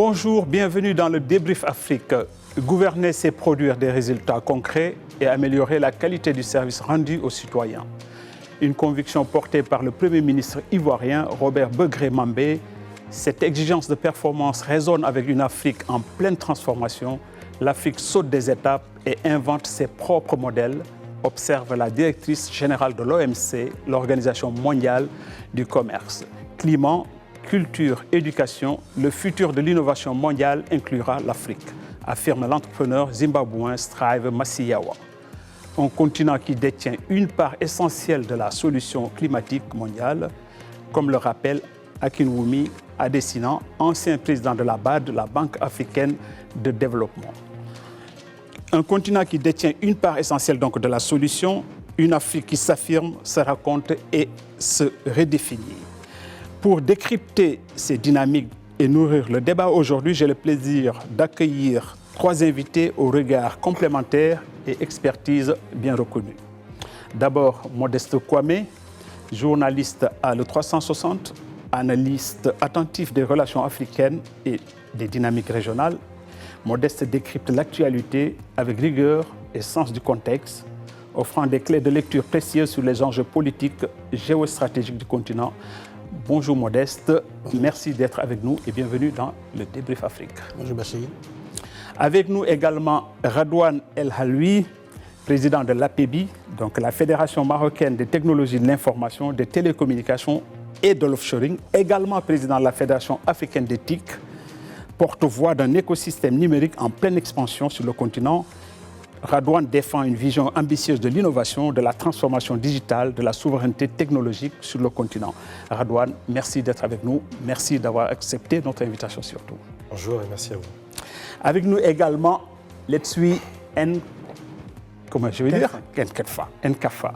Bonjour, bienvenue dans le Débrief Afrique. Gouverner, c'est produire des résultats concrets et améliorer la qualité du service rendu aux citoyens. Une conviction portée par le Premier ministre ivoirien Robert Begré-Mambé. Cette exigence de performance résonne avec une Afrique en pleine transformation. L'Afrique saute des étapes et invente ses propres modèles, observe la directrice générale de l'OMC, l'Organisation mondiale du commerce. Climat, culture, éducation, le futur de l'innovation mondiale inclura l'Afrique, affirme l'entrepreneur zimbabwéen Strive Masiyawa. Un continent qui détient une part essentielle de la solution climatique mondiale, comme le rappelle Akinwumi Adesina, ancien président de la BAD, la Banque africaine de développement. Un continent qui détient une part essentielle donc de la solution, une Afrique qui s'affirme, se raconte et se redéfinit. Pour décrypter ces dynamiques et nourrir le débat aujourd'hui, j'ai le plaisir d'accueillir trois invités au regard complémentaire et expertise bien reconnue. D'abord, Modeste Kwame, journaliste à Le 360, analyste attentif des relations africaines et des dynamiques régionales. Modeste décrypte l'actualité avec rigueur et sens du contexte, offrant des clés de lecture précieuses sur les enjeux politiques géostratégiques du continent. Bonjour Modeste, merci d'être avec nous et bienvenue dans le Débrief Afrique. Bonjour Bachir. Avec nous également Radouane El Haloui, président de l'APEBI, donc la Fédération marocaine des technologies de l'information, des télécommunications et de l'offshoring, également président de la Fédération africaine d'éthique, porte-voix d'un écosystème numérique en pleine expansion sur le continent. Radouane défend une vision ambitieuse de l'innovation, de la transformation digitale, de la souveraineté technologique sur le continent. Radouane, merci d'être avec nous. Merci d'avoir accepté notre invitation surtout. Bonjour et merci à vous. Avec nous également, Letsui Nkafa.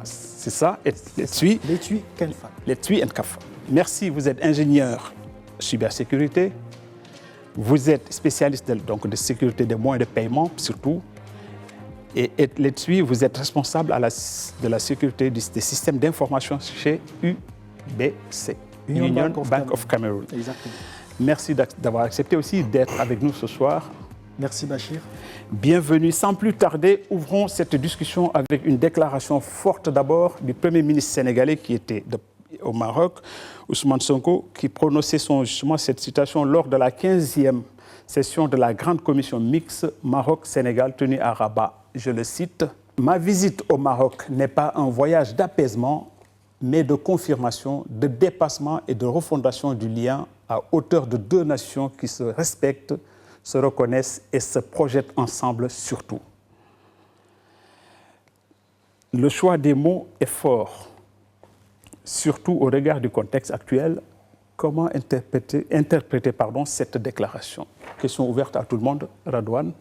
C'est ça, Letsui Nkafa. Letsui Nkafa. Merci, vous êtes ingénieur cybersécurité. Vous êtes spécialiste de sécurité des moyens de paiement, surtout. Et là-dessus, vous êtes responsable de la sécurité des systèmes d'information chez UBC, Union Bank of Cameroon. Exactement. Merci d'avoir accepté aussi d'être avec nous ce soir. Merci Bachir. Bienvenue. Sans plus tarder, ouvrons cette discussion avec une déclaration forte d'abord du Premier ministre sénégalais qui était au Maroc, Ousmane Sonko, qui prononçait justement cette citation lors de la 15e session de la Grande Commission mixte Maroc-Sénégal tenue à Rabat. Je le cite, « Ma visite au Maroc n'est pas un voyage d'apaisement, mais de confirmation, de dépassement et de refondation du lien à hauteur de deux nations qui se respectent, se reconnaissent et se projettent ensemble surtout. » Le choix des mots est fort, surtout au regard du contexte actuel. Comment interpréter cette déclaration? Question ouverte à tout le monde. Radouane.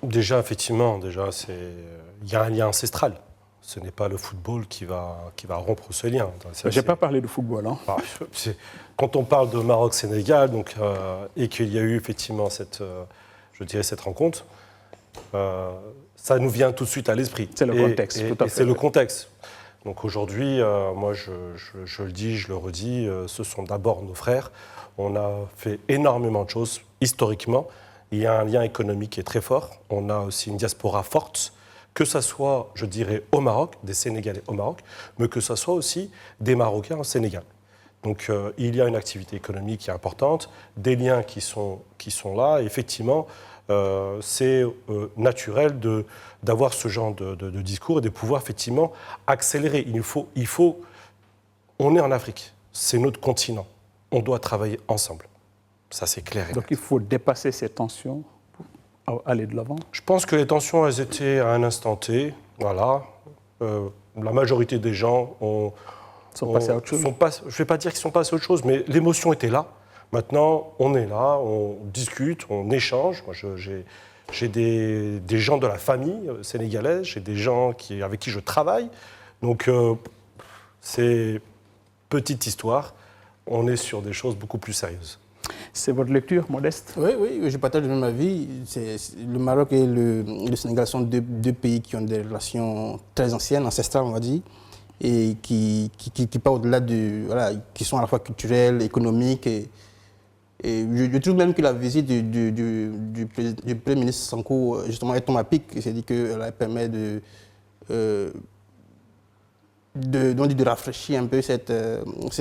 Déjà, effectivement, il y a un lien ancestral. Ce n'est pas le football qui va rompre ce lien. Je n'ai pas parlé de football. Hein. Quand on parle de Maroc-Sénégal et qu'il y a eu effectivement cette rencontre, ça nous vient tout de suite à l'esprit. C'est le contexte. Tout à fait. C'est le contexte. Donc aujourd'hui, moi je le dis, je le redis, ce sont d'abord nos frères. On a fait énormément de choses historiquement. Il y a un lien économique qui est très fort. On a aussi une diaspora forte, que ce soit, je dirais, au Maroc, des Sénégalais au Maroc, mais que ce soit aussi des Marocains au Sénégal. Donc il y a une activité économique qui est importante, des liens qui sont là. Et effectivement, c'est naturel d'avoir ce genre de discours et de pouvoir effectivement accélérer. On est en Afrique, c'est notre continent. On doit travailler ensemble. Ça, c'est clair. Donc il faut dépasser ces tensions pour aller de l'avant. Je pense que les tensions, elles étaient à un instant T. Voilà. La majorité des gens sont passés à autre chose. Je ne vais pas dire qu'ils sont passés à autre chose, mais l'émotion était là. Maintenant, on est là, on discute, on échange. Moi, j'ai des gens de la famille sénégalaise, j'ai des gens avec qui je travaille. Donc, c'est petite histoire. On est sur des choses beaucoup plus sérieuses. C'est votre lecture, Modeste? Oui, je partage le même avis. Le Maroc et le Sénégal sont deux pays qui ont des relations très anciennes, ancestrales, on va dire, et qui partent au-delà qui sont à la fois culturelles, économiques. Et je trouve même que la visite du Premier ministre Sonko, justement, elle tombe à pic. Il s'est dit qu'elle permet de rafraîchir un peu cette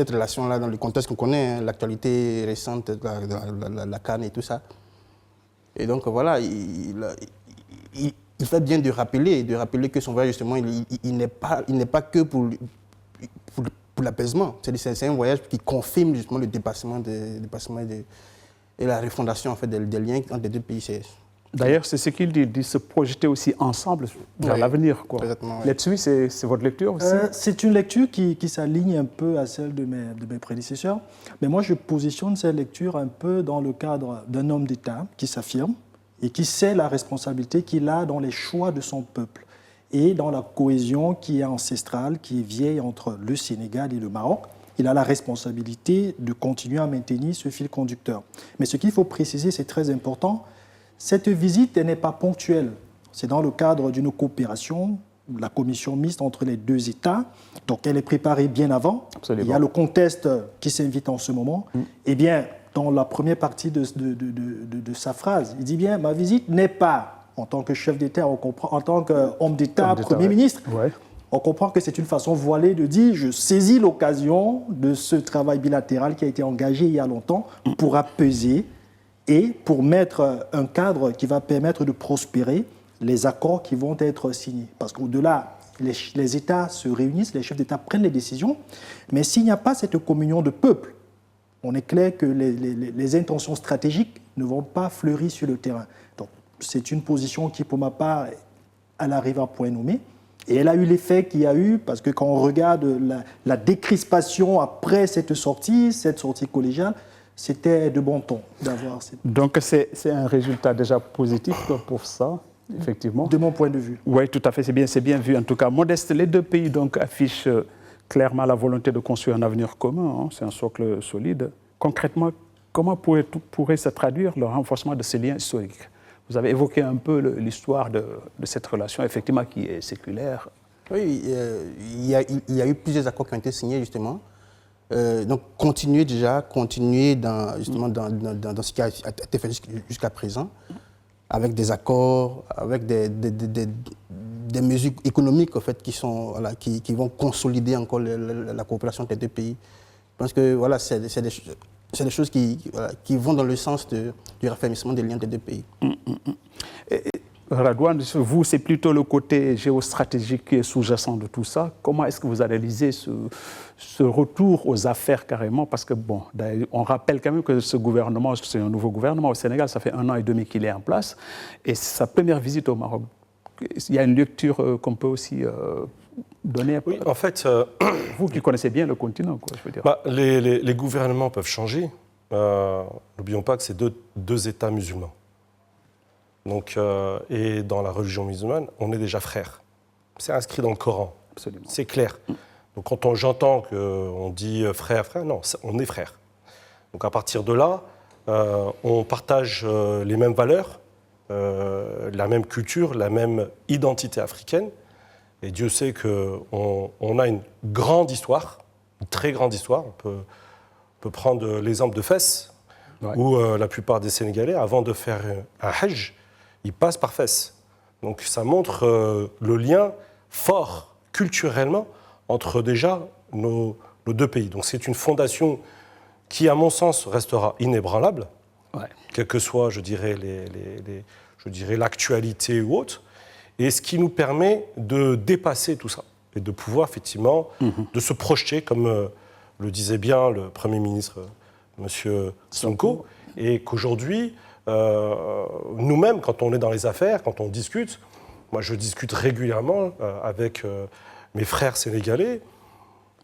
relation-là dans le contexte qu'on connaît, hein, l'actualité récente de la CAN et tout ça. Et donc voilà, il fait bien de rappeler que son voyage, justement, il n'est pas que pour l'apaisement. C'est un voyage qui confirme justement le dépassement et la refondation en fait, des liens entre les deux pays. D'ailleurs, c'est ce qu'il dit se projeter aussi ensemble vers l'avenir. Là-dessus, c'est votre lecture aussi? C'est une lecture qui s'aligne un peu à celle de mes prédécesseurs. Mais moi, je positionne cette lecture un peu dans le cadre d'un homme d'État qui s'affirme et qui sait la responsabilité qu'il a dans les choix de son peuple et dans la cohésion qui est ancestrale, qui est vieille entre le Sénégal et le Maroc. Il a la responsabilité de continuer à maintenir ce fil conducteur. Mais ce qu'il faut préciser, c'est très important, cette visite n'est pas ponctuelle. C'est dans le cadre d'une coopération, la commission mixte entre les deux États. Donc elle est préparée bien avant. Absolument. Il y a le contexte qui s'invite en ce moment. Eh bien, dans la première partie de sa phrase, il dit bien, ma visite n'est pas, en tant que chef d'État, en tant qu'homme d'État, Premier ministre, on comprend que c'est une façon voilée de dire, je saisis l'occasion de ce travail bilatéral qui a été engagé il y a longtemps pour apaiser et pour mettre un cadre qui va permettre de prospérer les accords qui vont être signés. Parce qu'au-delà, les États se réunissent, les chefs d'État prennent les décisions, mais s'il n'y a pas cette communion de peuple, on est clair que les intentions stratégiques ne vont pas fleurir sur le terrain. Donc, c'est une position qui, pour ma part, elle arrive à point nommé. Et elle a eu l'effet qu'il y a eu, parce que quand on regarde la décrispation après cette sortie collégiale, c'était de bon ton d'avoir cette... Donc c'est un résultat déjà positif pour ça, effectivement. De mon point de vue. Oui, tout à fait, c'est bien vu. En tout cas, Modeste, les deux pays donc, affichent clairement la volonté de construire un avenir commun. Hein, c'est un socle solide. Concrètement, comment pourrait se traduire le renforcement de ces liens historiques? Vous avez évoqué un peu l'histoire de cette relation, effectivement, qui est séculaire. Oui, il y a eu plusieurs accords qui ont été signés, justement. Donc, continuer dans ce qui a été fait jusqu'à présent, avec des accords, avec des mesures économiques, en fait, qui vont consolider encore la coopération des deux pays. Je pense que voilà, c'est des choses qui vont dans le sens du raffermissement des liens des deux pays. Radouane, vous, c'est plutôt le côté géostratégique qui est sous-jacent de tout ça. Comment est-ce que vous analysez ce retour aux affaires carrément? Parce que, bon, on rappelle quand même que ce gouvernement, c'est un nouveau gouvernement au Sénégal, ça fait 1 an et demi qu'il est en place. Et c'est sa première visite au Maroc. Il y a une lecture qu'on peut aussi donner. Oui, en fait... vous qui connaissez bien le continent, quoi, je veux dire. Les gouvernements peuvent changer. N'oublions pas que c'est deux États musulmans. Donc, et dans la religion musulmane, on est déjà frères. C'est inscrit dans le Coran. Absolument. C'est clair. Donc quand j'entends qu'on dit frère, non, on est frères. Donc à partir de là, on partage les mêmes valeurs, la même culture, la même identité africaine. Et Dieu sait qu'on a une grande histoire, une très grande histoire. On peut prendre l'exemple de Fès, où la plupart des Sénégalais, avant de faire un hajj, ils passent par Fès. Donc ça montre le lien fort, culturellement, entre déjà nos deux pays. Donc c'est une fondation qui, à mon sens, restera inébranlable, quelle que soit, je dirais, l'actualité ou autre, et ce qui nous permet de dépasser tout ça, et de pouvoir, effectivement, de se projeter, comme le disait bien le Premier ministre, M. Sonko, et qu'aujourd'hui, nous-mêmes, quand on est dans les affaires, quand on discute, moi je discute régulièrement avec mes frères sénégalais.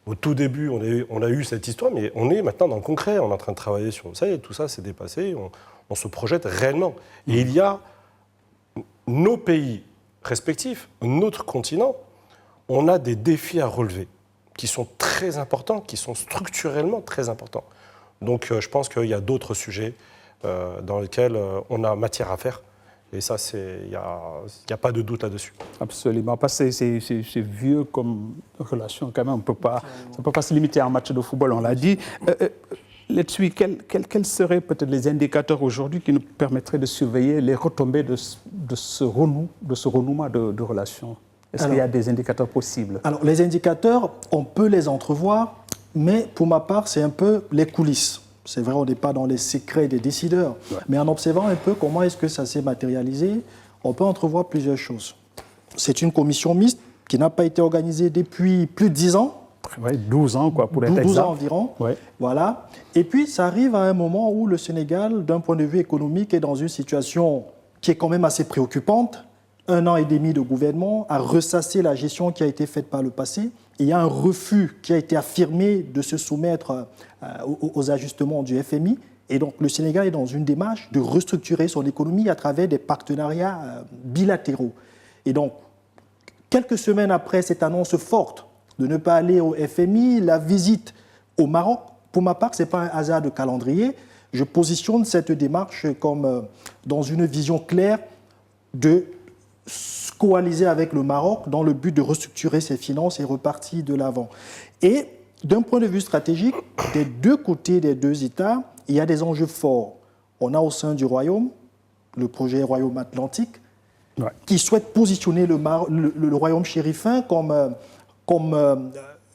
Au tout début, on a eu cette histoire, mais on est maintenant dans le concret, on est en train de travailler sur ça, et tout ça s'est dépassé, on se projette réellement. Et il y a nos pays respectifs, notre continent, on a des défis à relever, qui sont très importants, qui sont structurellement très importants. Donc je pense qu'il y a d'autres sujets dans lesquels on a matière à faire. Et ça, il n'y a pas de doute là-dessus. Absolument. Parce que c'est vieux comme relation quand même. Ça ne peut pas se limiter à un match de football, on l'a dit. Là-dessus, quels seraient peut-être les indicateurs aujourd'hui qui nous permettraient de surveiller les retombées de ce renouement de relations? Est-ce qu'il y a des indicateurs possibles? Alors, les indicateurs, on peut les entrevoir, mais pour ma part, c'est un peu les coulisses. C'est vrai, on n'est pas dans les secrets des décideurs, mais en observant un peu comment est-ce que ça s'est matérialisé, on peut entrevoir plusieurs choses. C'est une commission mixte qui n'a pas été organisée depuis plus de 10 ans. Ouais, 12 ans, quoi, pour être exact. 12 ans environ. Ouais. Voilà. Et puis, ça arrive à un moment où le Sénégal, d'un point de vue économique, est dans une situation qui est quand même assez préoccupante. 1 an et demi de gouvernement a ressassé la gestion qui a été faite par le passé. Et il y a un refus qui a été affirmé de se soumettre aux ajustements du FMI. Et donc, le Sénégal est dans une démarche de restructurer son économie à travers des partenariats bilatéraux. Et donc, quelques semaines après cette annonce forte de ne pas aller au FMI, la visite au Maroc, pour ma part, ce n'est pas un hasard de calendrier. Je positionne cette démarche comme dans une vision claire de coaliser avec le Maroc dans le but de restructurer ses finances et repartir de l'avant. Et d'un point de vue stratégique, des deux côtés des deux États, il y a des enjeux forts. On a au sein du Royaume le projet Royaume Atlantique, qui souhaite positionner le Royaume chérifin comme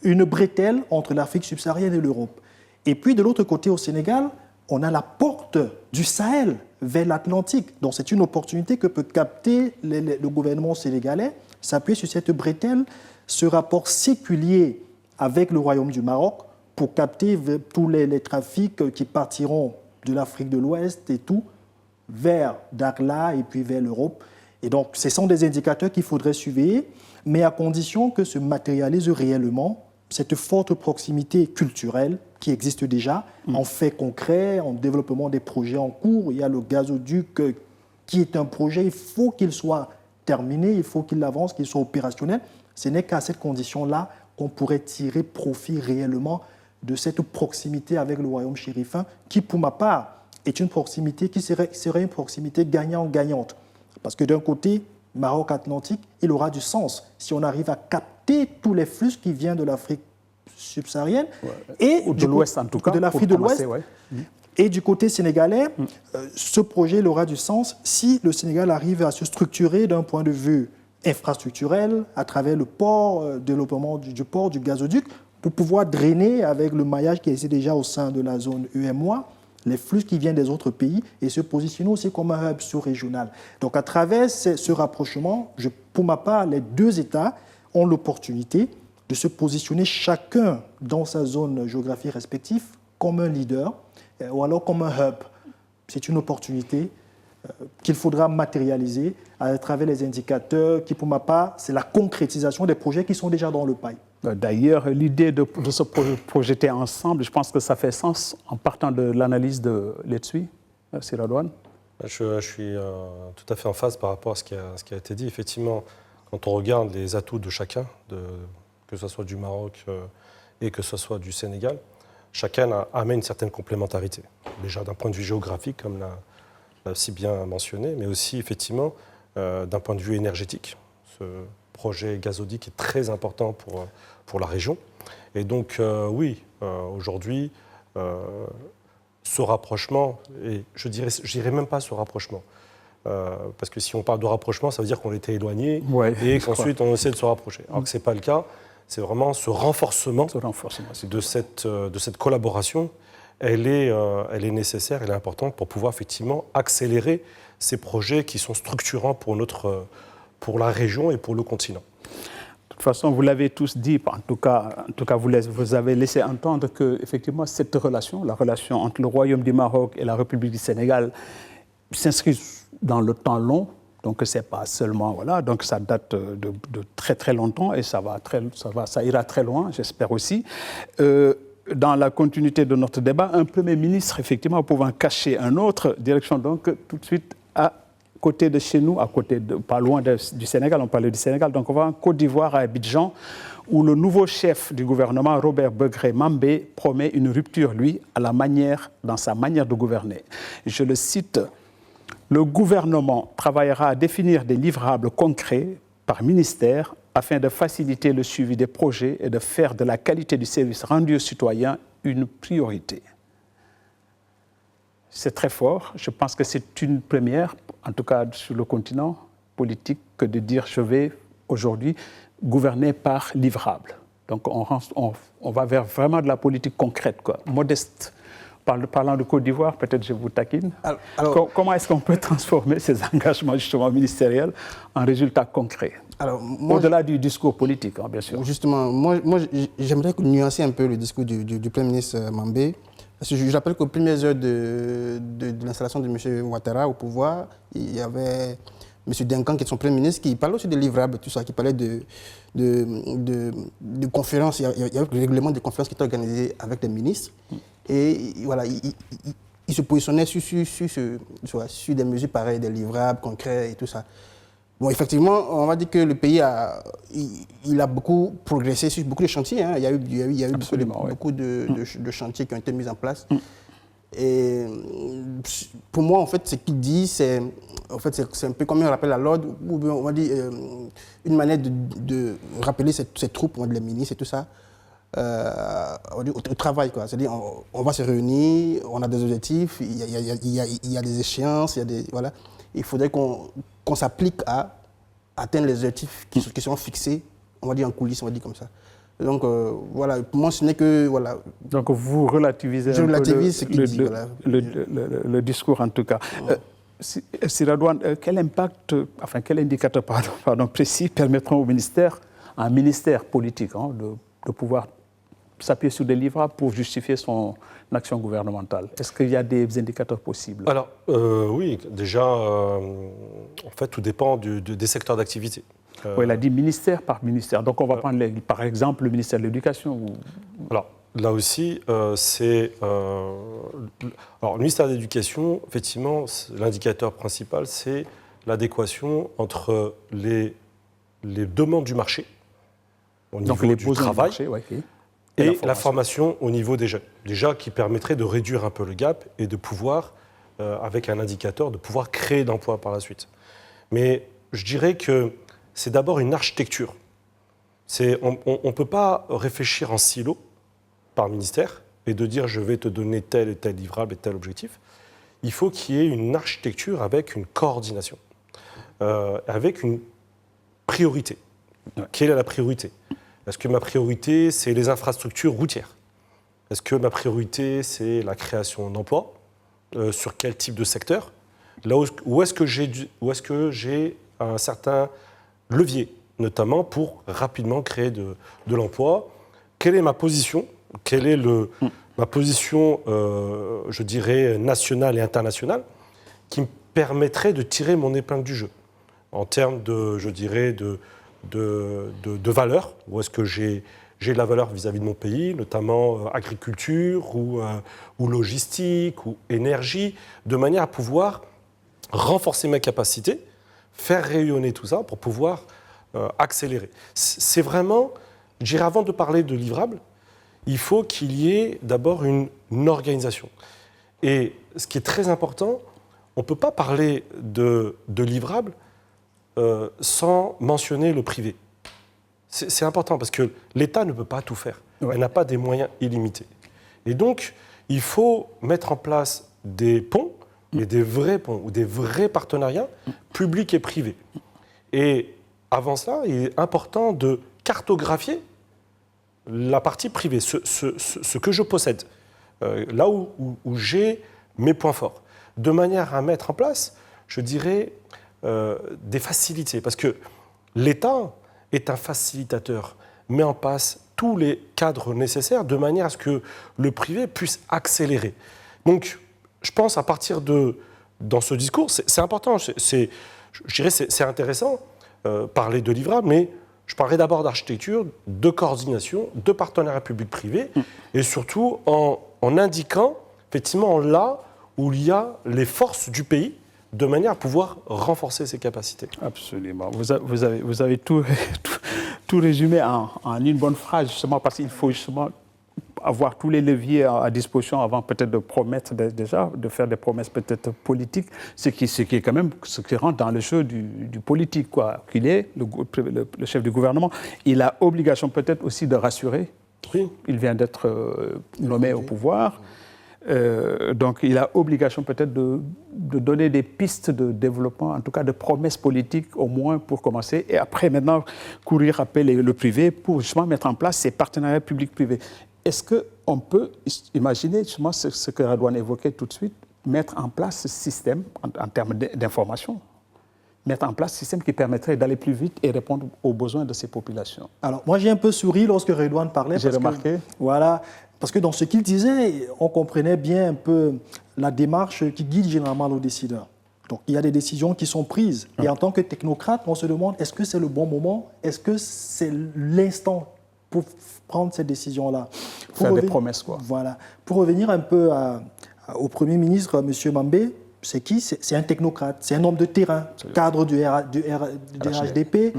une bretelle entre l'Afrique subsaharienne et l'Europe. Et puis de l'autre côté, au Sénégal, on a la porte du Sahel vers l'Atlantique. Donc c'est une opportunité que peut capter le gouvernement sénégalais, s'appuyer sur cette bretelle, ce rapport séculier avec le Royaume du Maroc pour capter tous les trafics qui partiront de l'Afrique de l'Ouest et tout vers Dakhla et puis vers l'Europe. Et donc ce sont des indicateurs qu'il faudrait surveiller, mais à condition que se matérialise réellement cette forte proximité culturelle qui existe déjà, en fait concret, en développement des projets en cours. Il y a le gazoduc qui est un projet, il faut qu'il soit terminé, il faut qu'il avance, qu'il soit opérationnel. Ce n'est qu'à cette condition-là qu'on pourrait tirer profit réellement de cette proximité avec le Royaume chérifin, qui pour ma part est une proximité qui serait une proximité gagnant-gagnante. Parce que d'un côté, Maroc Atlantique, il aura du sens si on arrive à capter tous les flux qui viennent de l'Afrique subsaharienne et ou de l'Ouest en tout cas, de l'Afrique de l'Ouest. Et du côté sénégalais, ce projet aura du sens si le Sénégal arrive à se structurer d'un point de vue infrastructurel à travers le port, développement du port, du gazoduc, pour pouvoir drainer avec le maillage qui existe déjà au sein de la zone UEMOA les flux qui viennent des autres pays et se positionner aussi comme un hub sous-régional. Donc à travers ce rapprochement, pour ma part, les deux États ont l'opportunité de se positionner chacun dans sa zone géographique respective comme un leader ou alors comme un hub. C'est une opportunité qu'il faudra matérialiser à travers les indicateurs qui, pour ma part, c'est la concrétisation des projets qui sont déjà dans le pipe. D'ailleurs, l'idée de se projeter ensemble, je pense que ça fait sens en partant de l'analyse de Letsui, Siradouane. Je suis tout à fait en phase par rapport à ce qui a été dit. Effectivement, quand on regarde les atouts de chacun, que ce soit du Maroc et que ce soit du Sénégal, chacun amène une certaine complémentarité. Déjà d'un point de vue géographique, comme l'a si bien mentionné, mais aussi effectivement d'un point de vue énergétique. Ce projet gazoduc est très important pour la région. Et donc oui, aujourd'hui, ce rapprochement, et je dirais même pas ce rapprochement, parce que si on parle de rapprochement, ça veut dire qu'on était éloigné et qu'ensuite on essaie de se rapprocher. Alors que ce n'est pas le cas, c'est vraiment ce renforcement de cette collaboration. Elle est nécessaire, elle est importante pour pouvoir effectivement accélérer ces projets qui sont structurants pour la région et pour le continent. De toute façon, vous l'avez tous dit, en tout cas vous avez laissé entendre que effectivement cette relation, la relation entre le Royaume du Maroc et la République du Sénégal, s'inscrit dans le temps long. Donc c'est pas seulement donc ça date de très très longtemps et ça ira très loin, j'espère aussi. Dans la continuité de notre débat, un Premier ministre, effectivement, pouvant cacher un autre, direction donc tout de suite à côté de chez nous, pas loin du Sénégal, on parlait du Sénégal, donc on va en Côte d'Ivoire, à Abidjan, où le nouveau chef du gouvernement, Robert Begré Mambé, promet une rupture, lui, dans sa manière de gouverner. Je le cite, « Le gouvernement travaillera à définir des livrables concrets par ministère afin de faciliter le suivi des projets et de faire de la qualité du service rendu aux citoyens une priorité. » c'est très fort. Je pense que c'est une première, en tout cas sur le continent politique, que de dire je vais aujourd'hui gouverner par livrable. Donc on va vers vraiment de la politique concrète, quoi, modeste. Parlant de Côte d'Ivoire, peut-être je vous taquine. Alors, comment est-ce qu'on peut transformer ces engagements justement ministériels en résultats concrets? Au-delà du discours politique, hein, bien sûr. Justement, moi j'aimerais nuancer un peu le discours du Premier ministre Mambé. Parce que je rappelle qu'aux premières heures de l'installation de M. Ouattara au pouvoir, il y avait M. Duncan, qui est son Premier ministre, qui parlait aussi de livrables, tout ça, qui parlait de conférences. Il y avait le règlement de conférences qui était organisé avec les ministres. Et voilà, il se positionnait sur des mesures pareilles, des livrables concrets et tout ça. Bon, effectivement, on va dire que le pays a beaucoup progressé sur beaucoup de chantiers. Hein. Il y a eu beaucoup de chantiers qui ont été mis en place. Et pour moi, en fait, ce qu'il dit, c'est un peu comme un rappel à l'ordre, ou on va dire une manière de rappeler ces troupes, les ministres et tout ça, au travail, quoi. C'est-à-dire, on va se réunir, on a des objectifs, il y a des échéances, voilà. Il faudrait qu'on s'applique à atteindre les objectifs qui sont fixés, on va dire en coulisses, on va dire comme ça. Donc voilà, pour moi ce n'est que voilà. Donc vous relativisez un peu le discours en tout cas. Sir Redouane, quel indicateur précis permettront à un ministère politique de pouvoir s'appuyer sur des livrables pour justifier son action gouvernementale? Est-ce qu'il y a des indicateurs possibles? Alors, oui, déjà, en fait, tout dépend des secteurs d'activité. Oui, il a dit ministère par ministère. Donc, on va prendre, par exemple, le ministère de l'Éducation. Alors, là aussi, c'est... alors, le ministère de l'Éducation, effectivement, l'indicateur principal, c'est l'adéquation entre les demandes du marché, au niveau du travail, et la formation au niveau des jeunes. Déjà, qui permettrait de réduire un peu le gap et de pouvoir, avec un indicateur, de pouvoir créer d'emplois par la suite. Mais je dirais que c'est d'abord une architecture. On ne peut pas réfléchir en silo par ministère et de dire je vais te donner tel et tel livrable et tel objectif. Il faut qu'il y ait une architecture avec une coordination, avec une priorité. Quelle est la priorité ? Est-ce que ma priorité, c'est les infrastructures routières ? Est-ce que ma priorité, c'est la création d'emplois ? Sur quel type de secteur ? Où est-ce que j'ai un certain levier, notamment pour rapidement créer de l'emploi ? Quelle est ma position ? Quelle est ma position, je dirais, nationale et internationale, qui me permettrait de tirer mon épingle du jeu en termes de, je dirais, de valeur, où est-ce que j'ai de la valeur vis-à-vis de mon pays, notamment agriculture ou logistique ou énergie, de manière à pouvoir renforcer mes capacités, faire rayonner tout ça pour pouvoir accélérer. C'est vraiment, je dirais, avant de parler de livrables, il faut qu'il y ait d'abord une organisation. Et ce qui est très important, on ne peut pas parler de livrables sans mentionner le privé. C'est important parce que l'État ne peut pas tout faire. Ouais. Elle n'a pas des moyens illimités. Et donc, il faut mettre en place des ponts, mais des vrais ponts ou des vrais partenariats publics et privés. Et avant cela, il est important de cartographier la partie privée, ce que je possède, là où j'ai mes points forts, de manière à mettre en place, je dirais, des facilités. Parce que l'État est un facilitateur, met en place tous les cadres nécessaires de manière à ce que le privé puisse accélérer. Donc, je pense à partir dans ce discours, c'est important, je dirais c'est intéressant, parler de livrables, mais je parlerai d'abord d'architecture, de coordination, de partenariat public-privé, et surtout en indiquant effectivement là où il y a les forces du pays, de manière à pouvoir renforcer ses capacités. Absolument. Vous avez tout résumé en une bonne phrase, justement, parce qu'il faut justement avoir tous les leviers à disposition avant peut-être de promettre déjà, de faire des promesses peut-être politiques, ce qui est quand même ce qui rentre dans le jeu du politique, quoi. Qu'il est le chef du gouvernement. Il a obligation peut-être aussi de rassurer. Oui. Il vient d'être nommé au pouvoir. Donc il a obligation peut-être de donner des pistes de développement, en tout cas de promesses politiques au moins pour commencer, et après maintenant courir après le privé pour justement mettre en place ces partenariats publics-privés. Est-ce qu'on peut imaginer justement ce que Radouane évoquait tout de suite, mettre en place ce système en termes d'information, mettre en place un système qui permettrait d'aller plus vite et répondre aux besoins de ces populations? Alors, moi, j'ai un peu souri lorsque Redouane parlait. J'ai remarqué. Voilà, parce que dans ce qu'il disait, on comprenait bien un peu la démarche qui guide généralement nos décideurs. Donc, il y a des décisions qui sont prises. Et en tant que technocrate, on se demande, est-ce que c'est le bon moment? Est-ce que c'est l'instant pour prendre cette décision-là? Faire des promesses, quoi. Voilà. Pour revenir un peu au Premier ministre, M. Mambé, c'est qui? C'est un technocrate, c'est un homme de terrain, cadre du RHDP,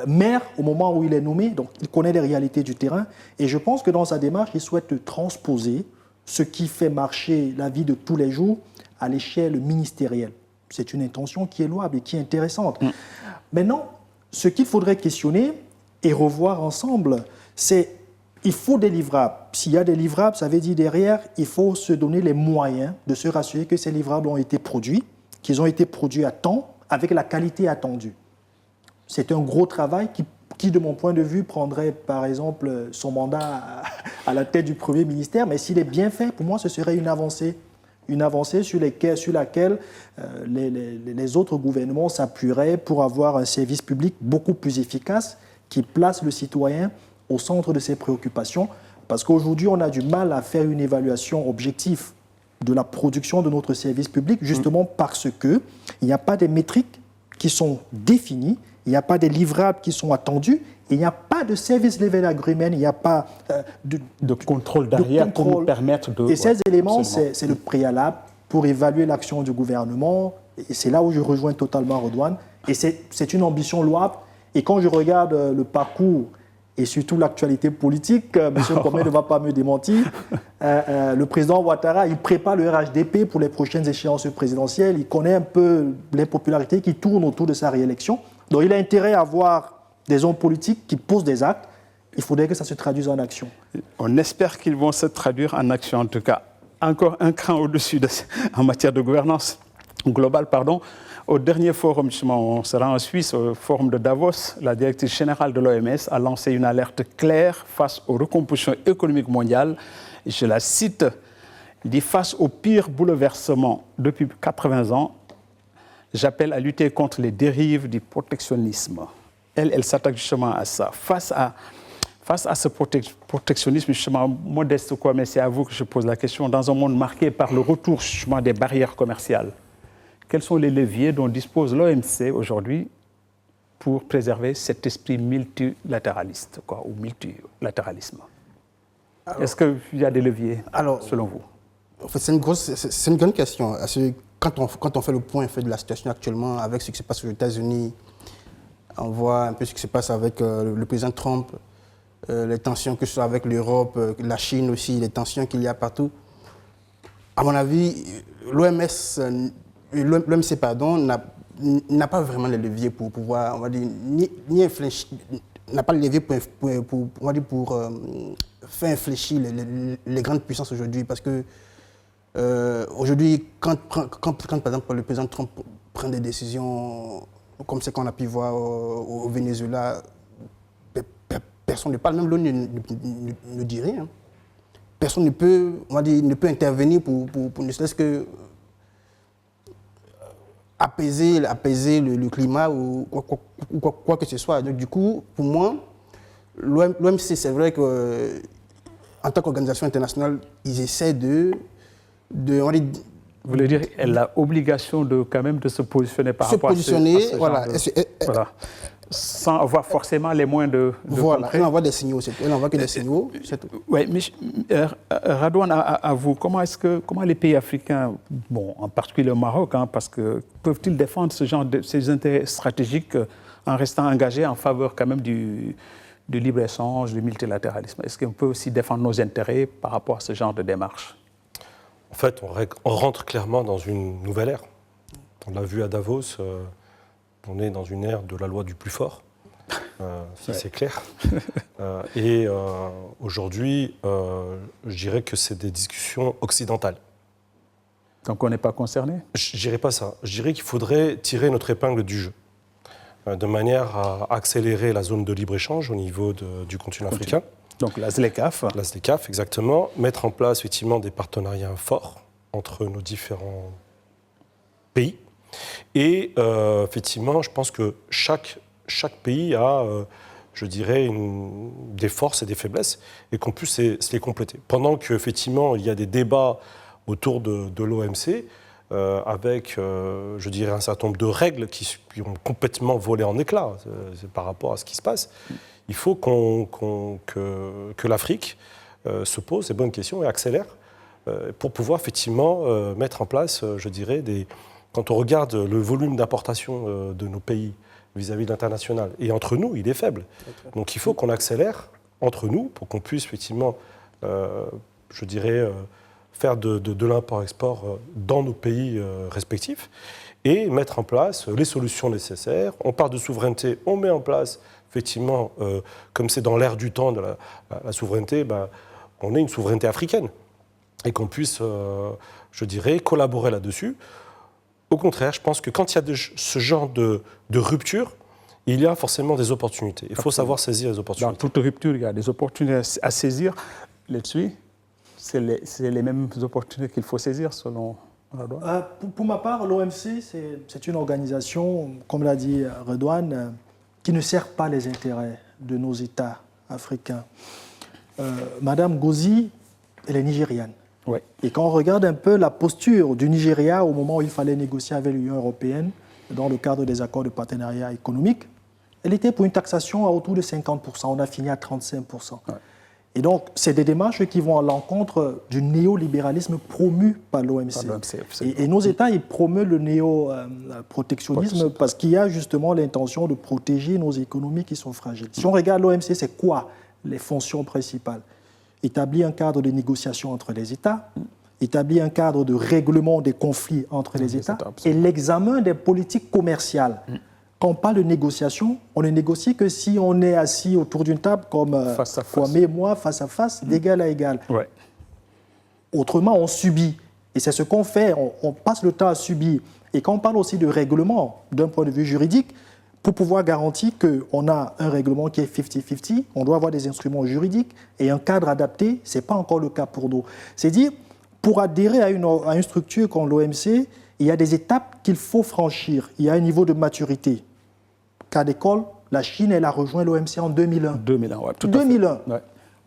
maire au moment où il est nommé, donc il connaît les réalités du terrain. Et je pense que dans sa démarche, il souhaite transposer ce qui fait marcher la vie de tous les jours à l'échelle ministérielle. C'est une intention qui est louable et qui est intéressante. Maintenant, ce qu'il faudrait questionner et revoir ensemble, c'est il faut des livrables. S'il y a des livrables, ça veut dire derrière, il faut se donner les moyens de se rassurer que ces livrables ont été produits, qu'ils ont été produits à temps, avec la qualité attendue. C'est un gros travail qui, de mon point de vue, prendrait par exemple son mandat à la tête du Premier ministère, mais s'il est bien fait, pour moi, ce serait une avancée sur laquelle les autres gouvernements s'appuieraient pour avoir un service public beaucoup plus efficace qui place le citoyen au centre de ses préoccupations, parce qu'aujourd'hui, on a du mal à faire une évaluation objective de la production de notre service public, justement parce qu'il n'y a pas des métriques qui sont définies, il n'y a pas des livrables qui sont attendus, et il n'y a pas de service level agreement, il n'y a pas de contrôle derrière pour nous permettre de... Et ces éléments, c'est le préalable pour évaluer l'action du gouvernement, et c'est là où je rejoins totalement Redouane, et c'est une ambition louable, et quand je regarde le parcours et surtout l'actualité politique, M. Comé ne va pas me démentir. Le président Ouattara, il prépare le RHDP pour les prochaines échéances présidentielles. Il connaît un peu l'impopularités qui tournent autour de sa réélection. Donc il a intérêt à avoir des hommes politiques qui posent des actes. Il faudrait que ça se traduise en action. On espère qu'ils vont se traduire en action, en tout cas. Encore un cran au-dessus en matière de gouvernance globale, pardon. Au dernier forum, justement, on sera en Suisse, au forum de Davos, la directrice générale de l'OMS a lancé une alerte claire face aux recompositions économiques mondiales. Je la cite, il dit « Face au pire bouleversement depuis 80 ans, j'appelle à lutter contre les dérives du protectionnisme. » Elle s'attaque justement à ça. Face à ce protectionnisme, justement, modeste quoi, mais c'est à vous que je pose la question, dans un monde marqué par le retour justement des barrières commerciales, quels sont les leviers dont dispose l'OMC aujourd'hui pour préserver cet esprit multilatéraliste, ou multilatéralisme? Est-ce qu'il y a des leviers, selon vous? En fait, c'est une grande question. Quand on fait le point de la situation actuellement, avec ce qui se passe aux États-Unis, on voit un peu ce qui se passe avec le président Trump, les tensions que ce soit avec l'Europe, la Chine aussi, les tensions qu'il y a partout. À mon avis, l'OMC n'a pas vraiment les leviers pour pouvoir, on va dire, ni infléchir, n'a pas le levier pour faire infléchir les grandes puissances aujourd'hui. Parce que aujourd'hui, quand par exemple le président Trump prend des décisions comme ce qu'on a pu voir au Venezuela, personne ne parle, même l'ONU ne dit rien. Personne ne peut intervenir pour ne serait-ce que apaiser le climat ou quoi que ce soit. Donc, du coup, pour moi, l'OMC, c'est vrai qu'en tant qu'organisation internationale, ils essaient de vous voulez dire qu'elle a l'obligation quand même de se positionner par rapport à ce voilà. Voilà. Sans avoir forcément les moyens de voilà, elle envoie des signaux, elle envoie que des signaux, c'est tout. Oui, mais Radouane, à vous, comment les pays africains, en particulier le Maroc, parce que peuvent-ils défendre ces intérêts stratégiques en restant engagés en faveur quand même du libre-échange, du multilatéralisme? Est-ce qu'on peut aussi défendre nos intérêts par rapport à ce genre de démarche? En fait, on rentre clairement dans une nouvelle ère. On l'a vu à Davos. On est dans une ère de la loi du plus fort. si c'est clair. Et aujourd'hui, je dirais que c'est des discussions occidentales. Donc on n'est pas concerné? Je dirais pas ça. Je dirais qu'il faudrait tirer notre épingle du jeu, de manière à accélérer la zone de libre-échange au niveau du continent africain. Donc la ZLECAf. La ZLECAf, exactement. Mettre en place effectivement des partenariats forts entre nos différents pays. Et effectivement, je pense que chaque pays a, je dirais, des forces et des faiblesses, et qu'on puisse se les compléter. Pendant qu'effectivement, il y a des débats autour de l'OMC, avec, je dirais, un certain nombre de règles qui ont complètement volé en éclats par rapport à ce qui se passe. Il faut que l'Afrique se pose les bonnes questions et accélère pour pouvoir effectivement mettre en place, je dirais, quand on regarde le volume d'importation de nos pays vis-à-vis de l'international, et entre nous, il est faible. Donc il faut qu'on accélère entre nous pour qu'on puisse effectivement, je dirais, faire de l'import-export dans nos pays respectifs et mettre en place les solutions nécessaires. On parle de souveraineté, on met en place, effectivement, comme c'est dans l'air du temps de la souveraineté, on ait une souveraineté africaine et qu'on puisse, je dirais, collaborer là-dessus. Au contraire, je pense que quand il y a ce genre de rupture, il y a forcément des opportunités. Il faut savoir saisir les opportunités. Dans toute rupture, il y a des opportunités à saisir. Là-dessus, c'est les mêmes opportunités qu'il faut saisir, selon Redouane. Pour ma part, l'OMC, c'est une organisation, comme l'a dit Redouane, qui ne sert pas les intérêts de nos États africains. Madame Gozi, elle est nigériane. Ouais. Et quand on regarde un peu la posture du Nigeria au moment où il fallait négocier avec l'Union européenne, dans le cadre des accords de partenariat économique, elle était pour une taxation à autour de 50%. On a fini à 35%. Ouais. Et donc, c'est des démarches qui vont à l'encontre du néolibéralisme promu par l'OMC. Et nos États, ils promeuvent le néo-protectionnisme parce qu'il y a justement l'intention de protéger nos économies qui sont fragiles. Si on regarde l'OMC, c'est quoi les fonctions principales? Établir un cadre de négociation entre les États, établir un cadre de règlement des conflits entre les États et l'examen des politiques commerciales. Quand on parle de négociation, on ne négocie que si on est assis autour d'une table comme Kwame et moi, face à face, d'égal à égal. Ouais. Autrement, on subit. Et c'est ce qu'on fait, on passe le temps à subir. Et quand on parle aussi de règlement, d'un point de vue juridique, pour pouvoir garantir qu'on a un règlement qui est 50-50, on doit avoir des instruments juridiques et un cadre adapté. Ce n'est pas encore le cas pour nous. C'est-à-dire, pour adhérer à une structure comme l'OMC, il y a des étapes qu'il faut franchir. Il y a un niveau de maturité. Cas d'école, la Chine, elle a rejoint l'OMC en 2001. 2001, ouais, tout 2001. à fait. Ouais.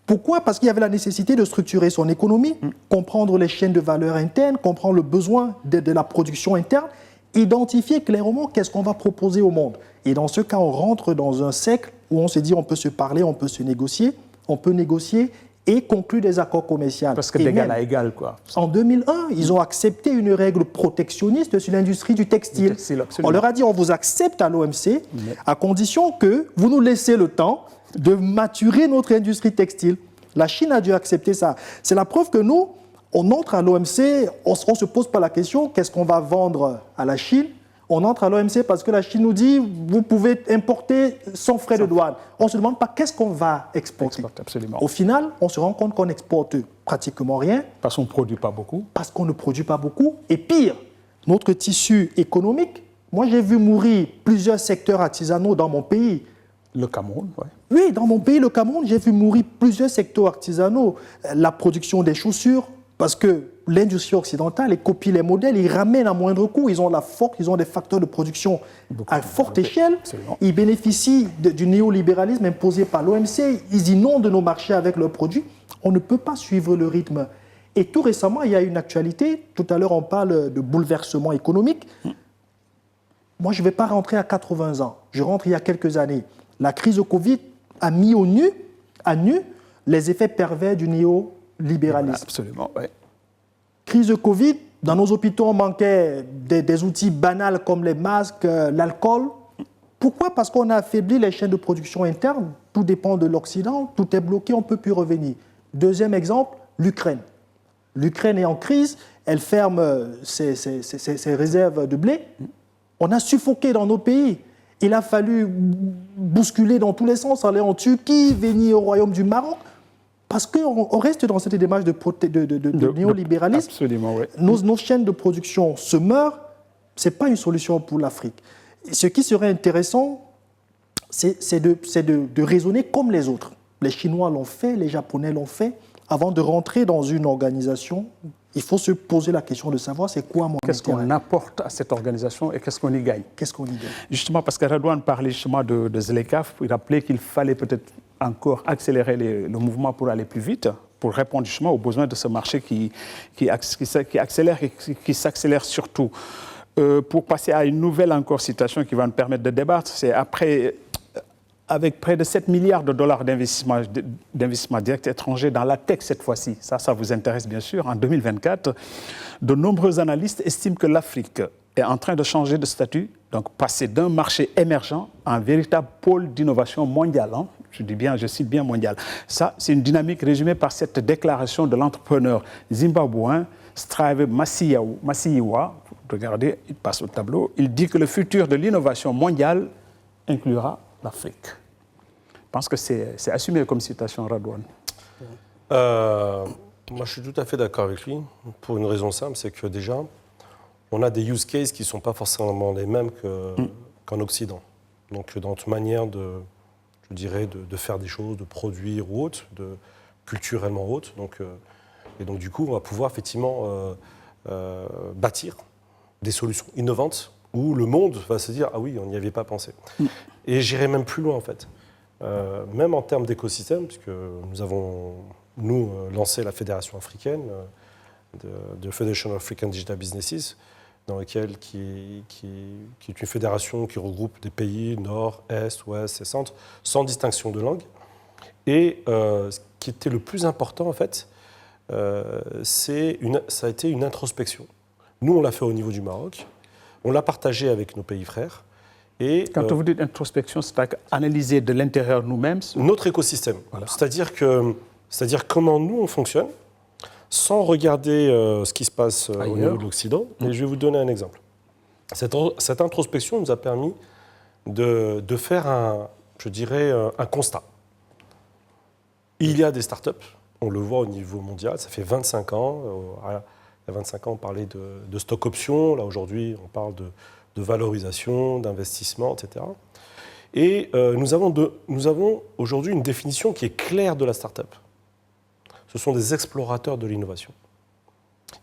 Pourquoi? Parce qu'il y avait la nécessité de structurer son économie, comprendre les chaînes de valeur internes, comprendre le besoin de la production interne, identifier clairement qu'est-ce qu'on va proposer au monde. Et dans ce cas, on rentre dans un cercle où on se dit on peut se parler, on peut se négocier, on peut négocier et conclure des accords commerciaux. Parce que d'égal à égal, quoi. En 2001, ils ont accepté une règle protectionniste sur l'industrie du textile. On leur a dit on vous accepte à l'OMC à condition que vous nous laissez le temps de maturer notre industrie textile. La Chine a dû accepter ça. C'est la preuve que nous, on entre à l'OMC, on ne se pose pas la question qu'est-ce qu'on va vendre à la Chine. On entre à l'OMC parce que la Chine nous dit vous pouvez importer sans frais de douane. On ne se demande pas qu'est-ce qu'on va exporter. Absolument. Au final, on se rend compte qu'on n'exporte pratiquement rien. Parce qu'on ne produit pas beaucoup. Parce qu'on ne produit pas beaucoup. Et pire, notre tissu économique, moi j'ai vu mourir plusieurs secteurs artisanaux dans mon pays. Le Cameroun, oui. Oui, dans mon pays, le Cameroun, j'ai vu mourir plusieurs secteurs artisanaux. La production des chaussures, parce que l'industrie occidentale, ils copient les modèles, ils ramènent à moindre coût, ils ont la force, ils ont des facteurs de production à forte échelle. Absolument. Ils bénéficient du néolibéralisme imposé par l'OMC, ils inondent nos marchés avec leurs produits. On ne peut pas suivre le rythme. Et tout récemment, il y a une actualité. Tout à l'heure, on parle de bouleversement économique. Moi, je ne vais pas rentrer à 80 ans. Je rentre il y a quelques années. La crise de Covid a mis à nu les effets pervers du néolibéralisme. Absolument, oui. Crise de Covid, dans nos hôpitaux, on manquait des outils banals comme les masques, l'alcool. Pourquoi? Parce qu'on a affaibli les chaînes de production internes. Tout dépend de l'Occident, tout est bloqué, on ne peut plus revenir. Deuxième exemple, l'Ukraine. L'Ukraine est en crise, elle ferme ses réserves de blé. On a suffoqué dans nos pays. Il a fallu bousculer dans tous les sens, aller en Turquie, venir au royaume du Maroc, parce qu'on reste dans cette démarche de néolibéralisme. Absolument, oui. Nos chaînes de production se meurent, ce n'est pas une solution pour l'Afrique. Ce qui serait intéressant, c'est de raisonner comme les autres. Les Chinois l'ont fait, les Japonais l'ont fait. Avant de rentrer dans une organisation, il faut se poser la question de savoir c'est quoi mon intérêt. Qu'est-ce qu'on apporte à cette organisation et qu'est-ce qu'on y gagne? Qu'est-ce qu'on y gagne? Justement, parce que Redouane parlait justement de ZLECAf, il rappelait qu'il fallait peut-être encore accélérer le mouvement pour aller plus vite, pour répondre justement aux besoins de ce marché qui accélère et qui s'accélère surtout. Pour passer à une nouvelle encore citation qui va nous permettre de débattre, c'est après... Avec près de 7 milliards de dollars d'investissement direct étranger dans la tech cette fois-ci, ça vous intéresse bien sûr, en 2024, de nombreux analystes estiment que l'Afrique est en train de changer de statut, donc passer d'un marché émergent à un véritable pôle d'innovation mondiale. Je cite bien mondial. Ça, c'est une dynamique résumée par cette déclaration de l'entrepreneur zimbabwéen Strive Masiyiwa. Regardez, il passe au tableau. Il dit que le futur de l'innovation mondiale inclura l'Afrique. Je pense que c'est assumé comme citation, Redouane. Moi, je suis tout à fait d'accord avec lui, pour une raison simple, c'est que déjà, on a des use cases qui ne sont pas forcément les mêmes qu'en Occident. Donc, dans notre manière de faire des choses, de produire ou autre, culturellement autre. Et donc, du coup, on va pouvoir effectivement bâtir des solutions innovantes où le monde va se dire « Ah oui, on n'y avait pas pensé ». Et j'irai même plus loin, en fait. Même en termes d'écosystème, puisque nous avons, lancé la Fédération africaine, de Federation of African Digital Businesses, qui est une fédération qui regroupe des pays nord, est, ouest et centre, sans distinction de langue. Et ce qui était le plus important, en fait, ça a été une introspection. Nous, on l'a fait au niveau du Maroc. On l'a partagé avec nos pays frères. Et, quand vous dites introspection, c'est analyser de l'intérieur nous-mêmes notre écosystème. Voilà. C'est-à-dire comment nous, on fonctionne, sans regarder ce qui se passe au niveau de l'Occident. Et je vais vous donner un exemple. Cette introspection nous a permis de faire un constat. Il y a des startups, on le voit au niveau mondial, ça fait 25 ans. Il y a 25 ans, on parlait de stock options. Là, aujourd'hui, on parle de valorisation, d'investissement, etc. Et nous avons aujourd'hui une définition qui est claire de la start-up. Ce sont des explorateurs de l'innovation.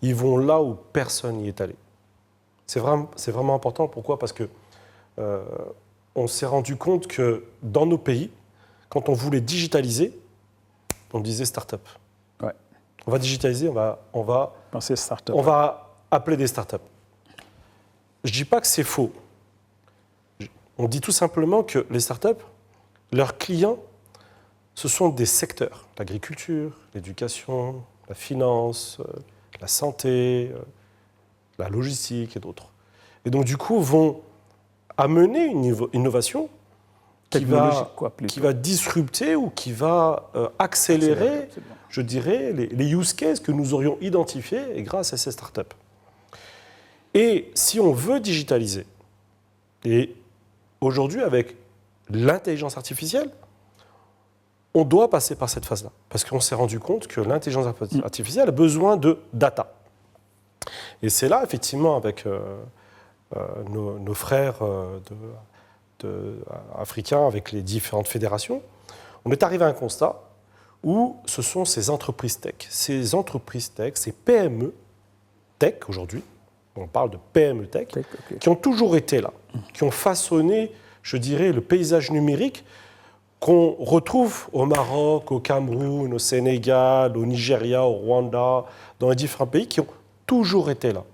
Ils vont là où personne n'y est allé. C'est vraiment important. Pourquoi ? Parce que on s'est rendu compte que dans nos pays, quand on voulait digitaliser, on disait start-up. Ouais. On va digitaliser, on va appeler des start-up. Je ne dis pas que c'est faux. On dit tout simplement que les start-up, leurs clients, ce sont des secteurs. L'agriculture, l'éducation, la finance, la santé, la logistique et d'autres. Et donc, du coup, vont amener une innovation qui va disrupter ou qui va accélérer, je dirais, les use cases que nous aurions identifiés grâce à ces start-up. Et si on veut digitaliser, et aujourd'hui, avec l'intelligence artificielle, on doit passer par cette phase-là. Parce qu'on s'est rendu compte que l'intelligence artificielle a besoin de data. Et c'est là, effectivement, avec nos frères africains, avec les différentes fédérations, on est arrivé à un constat où ce sont ces entreprises tech, ces PME tech aujourd'hui, on parle de PME tech, qui ont toujours été là, qui ont façonné, je dirais, le paysage numérique qu'on retrouve au Maroc, au Cameroun, au Sénégal, au Nigeria, au Rwanda, dans les différents pays qui ont toujours été là,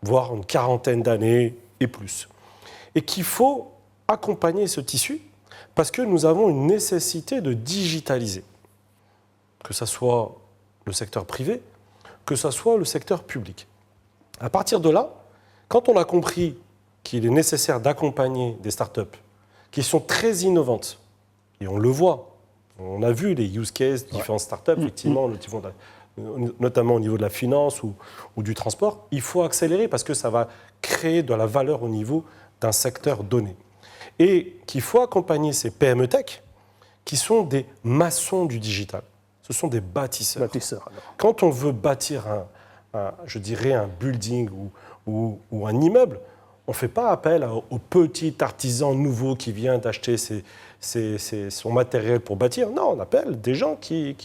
voire une quarantaine d'années et plus. Et qu'il faut accompagner ce tissu parce que nous avons une nécessité de digitaliser, que ce soit le secteur privé, que ce soit le secteur public. À partir de là, quand on a compris qu'il est nécessaire d'accompagner des startups qui sont très innovantes, et on le voit, on a vu les use cases de différentes startups, effectivement, notamment au niveau de la finance ou du transport, il faut accélérer parce que ça va créer de la valeur au niveau d'un secteur donné. Et qu'il faut accompagner ces PME tech qui sont des maçons du digital. Ce sont des bâtisseurs. Quand on veut bâtir je dirais un building ou un immeuble, on ne fait pas appel au petit artisan nouveau qui vient d'acheter son matériel pour bâtir. Non, on appelle des gens qui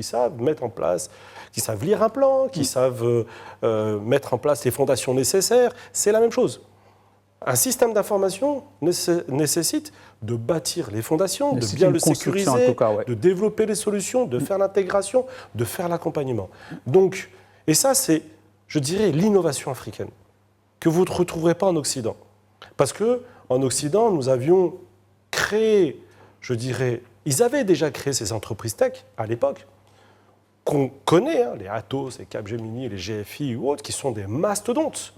savent mettre en place, qui savent lire un plan, qui savent mettre en place les fondations nécessaires. C'est la même chose. Un système d'information nécessite de bâtir les fondations, de bien le sécuriser, de développer les solutions, de faire l'intégration, de faire l'accompagnement. Donc, et ça, c'est, je dirais, l'innovation africaine que vous ne retrouverez pas en Occident. Parce qu'en Occident, nous avions créé, je dirais, ils avaient déjà créé ces entreprises tech à l'époque, qu'on connaît, les Atos, les Capgemini, les GFI ou autres, qui sont des mastodontes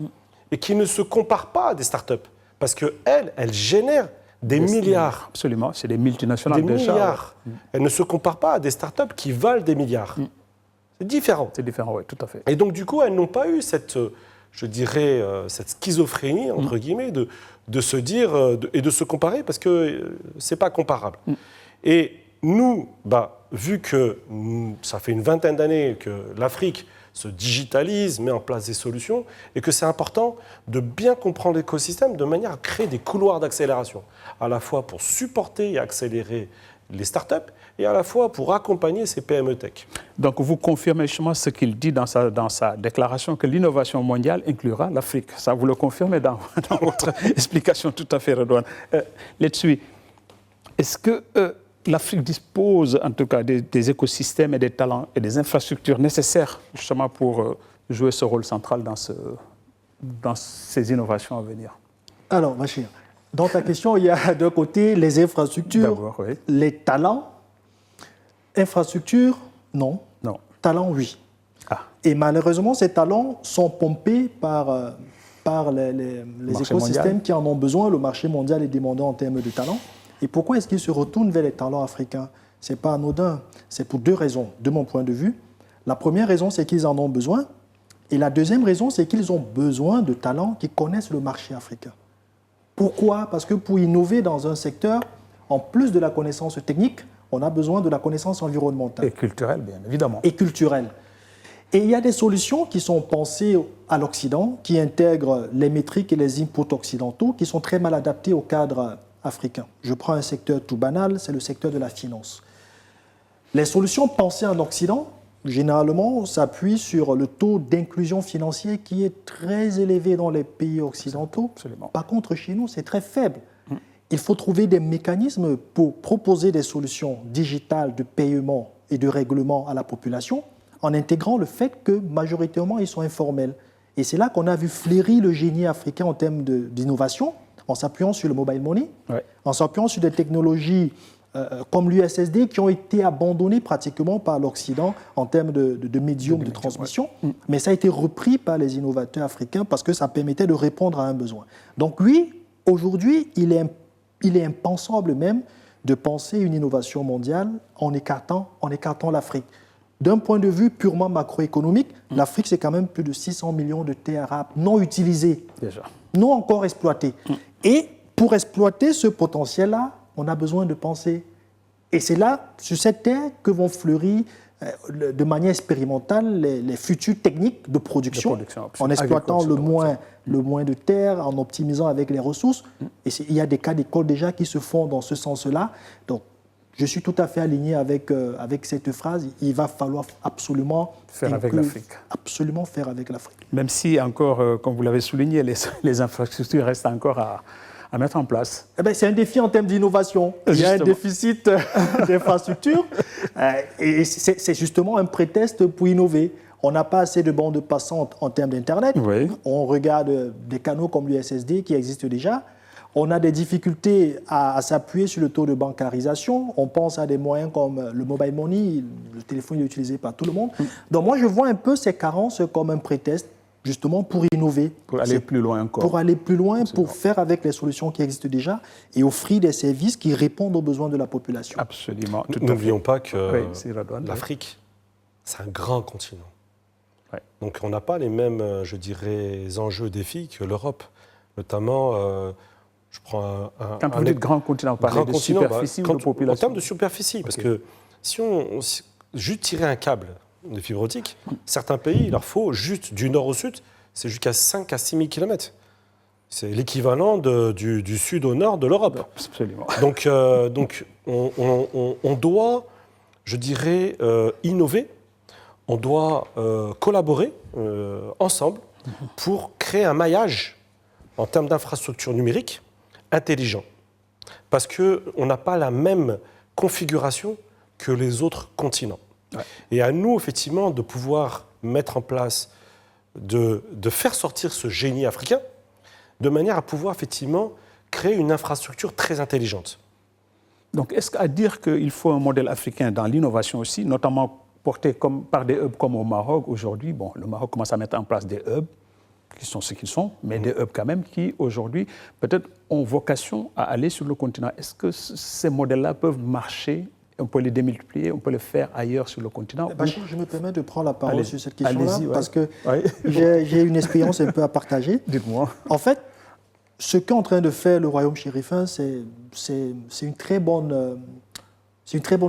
et qui ne se comparent pas à des startups. Parce qu'elles génèrent des milliards. Absolument, c'est des multinationales des déjà. Milliards. Elles ne se comparent pas à des startups qui valent des milliards. C'est différent. C'est différent, oui, tout à fait. Et donc, du coup, elles n'ont pas eu cette, je dirais, cette schizophrénie, entre guillemets, de se dire et de se comparer, parce que ce n'est pas comparable. Et nous, vu que ça fait une vingtaine d'années que l'Afrique se digitalise, met en place des solutions, et que c'est important de bien comprendre l'écosystème de manière à créer des couloirs d'accélération, à la fois pour supporter et accélérer les startups, et à la fois pour accompagner ces PME tech. Donc vous confirmez justement ce qu'il dit dans sa déclaration, que l'innovation mondiale inclura l'Afrique. Ça, vous le confirmez dans votre explication tout à fait, Redouane. Là-dessus, est-ce que l'Afrique dispose en tout cas des écosystèmes et des talents et des infrastructures nécessaires justement pour jouer ce rôle central dans ces innovations à venir? Alors, Bachir, dans ta question, il y a d'un côté les infrastructures, les talents. Infrastructures, non. Talents, oui. Et malheureusement, ces talents sont pompés par les écosystèmes qui en ont besoin. Le marché mondial est demandant en termes de talents. Et pourquoi est-ce qu'ils se retournent vers les talents africains? Ce n'est pas anodin. C'est pour deux raisons, de mon point de vue. La première raison, c'est qu'ils en ont besoin. Et la deuxième raison, c'est qu'ils ont besoin de talents qui connaissent le marché africain. Pourquoi? Parce que pour innover dans un secteur, en plus de la connaissance technique, on a besoin de la connaissance environnementale. Et culturelle, bien évidemment. Et culturelle. Et il y a des solutions qui sont pensées à l'Occident, qui intègrent les métriques et les inputs occidentaux, qui sont très mal adaptés au cadre africain. Je prends un secteur tout banal, c'est le secteur de la finance. Les solutions pensées en Occident, généralement, s'appuient sur le taux d'inclusion financière qui est très élevé dans les pays occidentaux. Absolument. Par contre, chez nous, c'est très faible. Il faut trouver des mécanismes pour proposer des solutions digitales de paiement et de règlement à la population en intégrant le fait que majoritairement ils sont informels. Et c'est là qu'on a vu fleurir le génie africain en termes d'innovation, en s'appuyant sur le mobile money, en s'appuyant sur des technologies comme l'USSD qui ont été abandonnées pratiquement par l'Occident en termes de médium de transmission. Mais ça a été repris par les innovateurs africains parce que ça permettait de répondre à un besoin. Donc oui, aujourd'hui, il est impensable même de penser une innovation mondiale en écartant l'Afrique. D'un point de vue purement macroéconomique, l'Afrique, c'est quand même plus de 600 millions de terres arables non utilisées, non encore exploitées. Et pour exploiter ce potentiel-là, on a besoin de penser. Et c'est là, sur cette terre, que vont fleurir de manière expérimentale les futures techniques de production en exploitant le moins de terre, en optimisant avec les ressources. Et il y a des cas d'école déjà qui se font dans ce sens-là. Donc, je suis tout à fait aligné avec cette phrase. Il va falloir absolument faire avec l'Afrique. Absolument faire avec l'Afrique. Même si encore, comme vous l'avez souligné, les infrastructures restent encore à mettre en place. Eh bien, c'est un défi en termes d'innovation. Il y a un déficit d'infrastructures et c'est justement un prétexte pour innover. On n'a pas assez de bandes passantes en termes d'Internet. On regarde des canaux comme l'USSD qui existent déjà. On a des difficultés à s'appuyer sur le taux de bancarisation. On pense à des moyens comme le mobile money. Le téléphone est utilisé par tout le monde. Donc moi, je vois un peu ces carences comme un prétexte justement pour innover. Pour aller plus loin encore. Pour aller plus loin, pour faire avec les solutions qui existent déjà et offrir des services qui répondent aux besoins de la population. Absolument. N'oublions pas que l'Afrique, c'est un grand continent. Donc on n'a pas les mêmes, je dirais, enjeux, défis que l'Europe. Notamment, Je prends Quand vous dites grand continent, vous parlez de superficie ou de population? En termes de superficie, parce que si on juste tirer un câble de fibre optique, certains pays, il leur faut juste du nord au sud, c'est jusqu'à 5 à 6 000 km. C'est l'équivalent du sud au nord de l'Europe. Absolument. Donc on doit, je dirais, innover, on doit collaborer ensemble pour créer un maillage en termes d'infrastructure numérique intelligent. Parce qu'on n'a pas la même configuration que les autres continents. Ouais. Et à nous, effectivement, de pouvoir mettre en place, de faire sortir ce génie africain, de manière à pouvoir, effectivement, créer une infrastructure très intelligente. Donc, est-ce qu'à dire qu'il faut un modèle africain dans l'innovation aussi, notamment porté par des hubs comme au Maroc aujourd'hui? Bon, le Maroc commence à mettre en place des hubs, qui sont ce qu'ils sont, mais des hubs quand même qui, aujourd'hui, peut-être ont vocation à aller sur le continent. Est-ce que ces modèles-là peuvent marcher? On peut les démultiplier, on peut les faire ailleurs sur le continent. Bachir, je me permets de prendre la parole sur cette question-là, parce que ouais. j'ai une expérience un peu à partager. Dites-moi. En fait, ce qu'est en train de faire le royaume chérifin, c'est une très bonne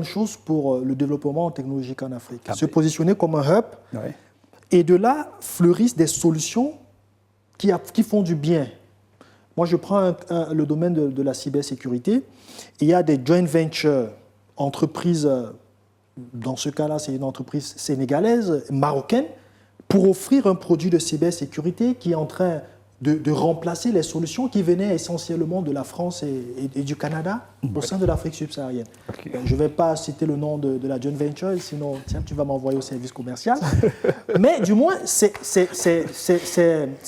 chose pour le développement technologique en Afrique. Se positionner comme un hub, ouais. Et de là fleurissent des solutions qui font du bien. Moi, je prends le domaine de la cybersécurité. Il y a des joint ventures, entreprises, dans ce cas-là, c'est une entreprise sénégalaise, marocaine, pour offrir un produit de cybersécurité qui est en train de remplacer les solutions qui venaient essentiellement de la France et du Canada au sein de l'Afrique subsaharienne. Okay. Je ne vais pas citer le nom de la joint venture, sinon tiens, tu vas m'envoyer au service commercial. Mais du moins, c'est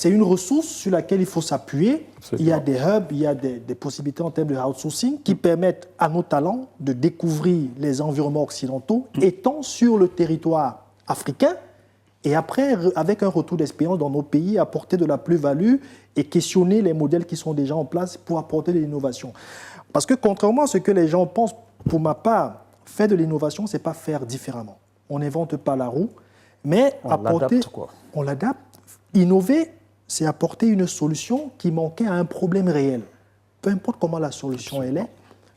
une ressource sur laquelle il faut s'appuyer. Il y a des hubs, il y a des possibilités en termes de outsourcing qui permettent à nos talents de découvrir les environnements occidentaux étant sur le territoire africain. Et après, avec un retour d'expérience dans nos pays, apporter de la plus-value et questionner les modèles qui sont déjà en place pour apporter de l'innovation. Parce que contrairement à ce que les gens pensent, pour ma part, faire de l'innovation, ce n'est pas faire différemment. On n'invente pas la roue, mais on l'adapte. Innover, c'est apporter une solution qui manquait à un problème réel. Peu importe comment la solution elle est,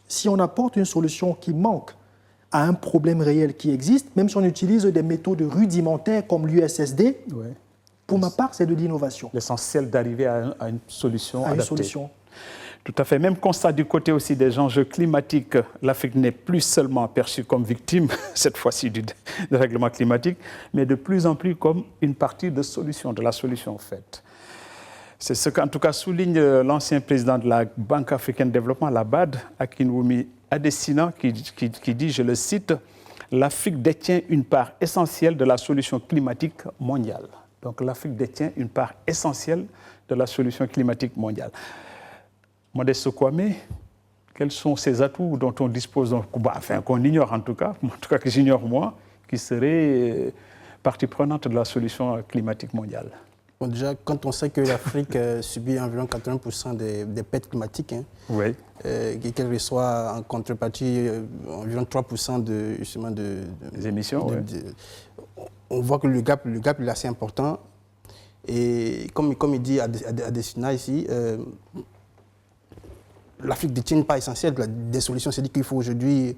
si on apporte une solution qui manque à un problème réel qui existe, même si on utilise des méthodes rudimentaires comme l'USSD, ouais. Pour ma part, c'est de l'innovation. L'essentiel d'arriver à une solution adaptée. Une solution. Tout à fait. Même constat du côté aussi des enjeux climatiques, l'Afrique n'est plus seulement perçue comme victime, cette fois-ci, du dérèglement climatique, mais de plus en plus comme une partie de la solution en fait. C'est ce qu'en tout cas souligne l'ancien président de la Banque africaine de développement, la BAD, Akinwumi Adesina, qui dit, je le cite, « L'Afrique détient une part essentielle de la solution climatique mondiale ». Donc l'Afrique détient une part essentielle de la solution climatique mondiale. Modeste Kwame, quels sont ces atouts dont on dispose, enfin qu'on ignore en tout cas que j'ignore moi, qui seraient partie prenante de la solution climatique mondiale? Bon, déjà, quand on sait que l'Afrique subit environ 80% des pertes climatiques, hein, oui. Qu'elle reçoit en contrepartie environ 3% des émissions, on voit que le gap est assez important. Et comme il dit Adesina ici, l'Afrique détient une part essentielle des solutions. C'est-à-dire qu'il faut aujourd'hui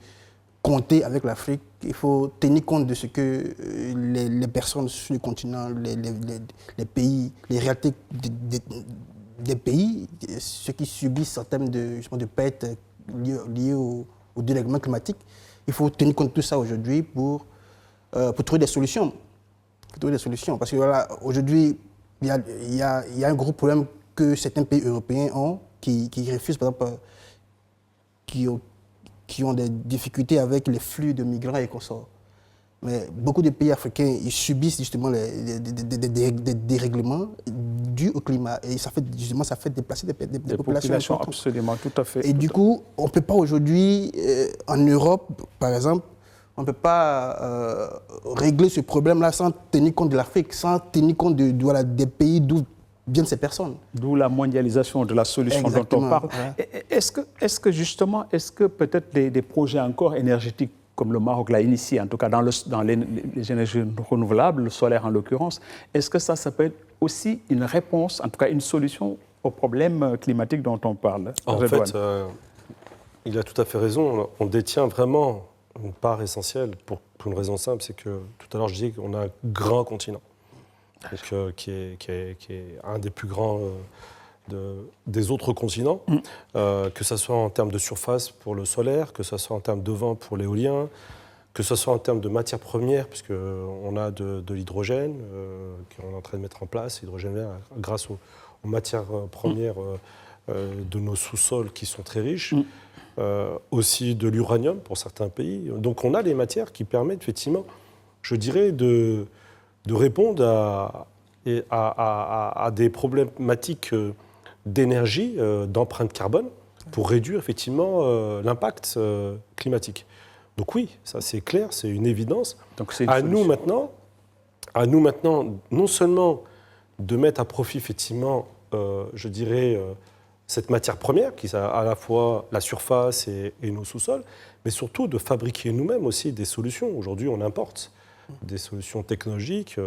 compter avec l'Afrique, il faut tenir compte de ce que les personnes sur le continent, les pays, les réalités des pays, ceux qui subissent certaines de pertes liées au dérèglement climatique, il faut tenir compte de tout ça aujourd'hui pour trouver des solutions. Parce que voilà, aujourd'hui, il y a un gros problème que certains pays européens ont, qui refusent, par exemple, qui ont des difficultés avec les flux de migrants et consorts. Mais beaucoup de pays africains, ils subissent justement des dérèglements dus au climat. Et ça fait déplacer des populations. Absolument, tout à fait. Et du coup, on ne peut pas aujourd'hui, en Europe, par exemple, on ne peut pas régler ce problème-là sans tenir compte de l'Afrique, sans tenir compte des pays d'où viennent ces personnes. D'où la mondialisation de la solution. Exactement, dont on parle. Ouais. Est-ce que peut-être des projets encore énergétiques comme le Maroc l'a initié, en tout cas dans les énergies renouvelables, le solaire en l'occurrence, est-ce que ça peut être aussi une réponse, en tout cas une solution aux problèmes climatiques dont on parle. En Redouane. fait, il a tout à fait raison. On détient vraiment une part essentielle pour une raison simple, c'est que tout à l'heure je disais qu'on a un grand continent, donc, qui est un des plus grands des autres continents, que ce soit en termes de surface pour le solaire, que ce soit en termes de vent pour l'éolien, que ce soit en termes de matières premières, puisqu'on a de l'hydrogène qu'on est en train de mettre en place, l'hydrogène vert, grâce aux matières premières de nos sous-sols qui sont très riches, aussi de l'uranium pour certains pays. Donc on a des matières qui permettent effectivement, je dirais, de répondre à des problématiques d'énergie, d'empreinte carbone, pour réduire effectivement l'impact climatique. Donc oui, ça c'est clair, c'est une évidence. Donc c'est une à nous solution. maintenant, non seulement de mettre à profit effectivement, je dirais, cette matière première, qui est à la fois la surface et nos sous-sols, mais surtout de fabriquer nous-mêmes aussi des solutions. Aujourd'hui, on importe des solutions technologiques,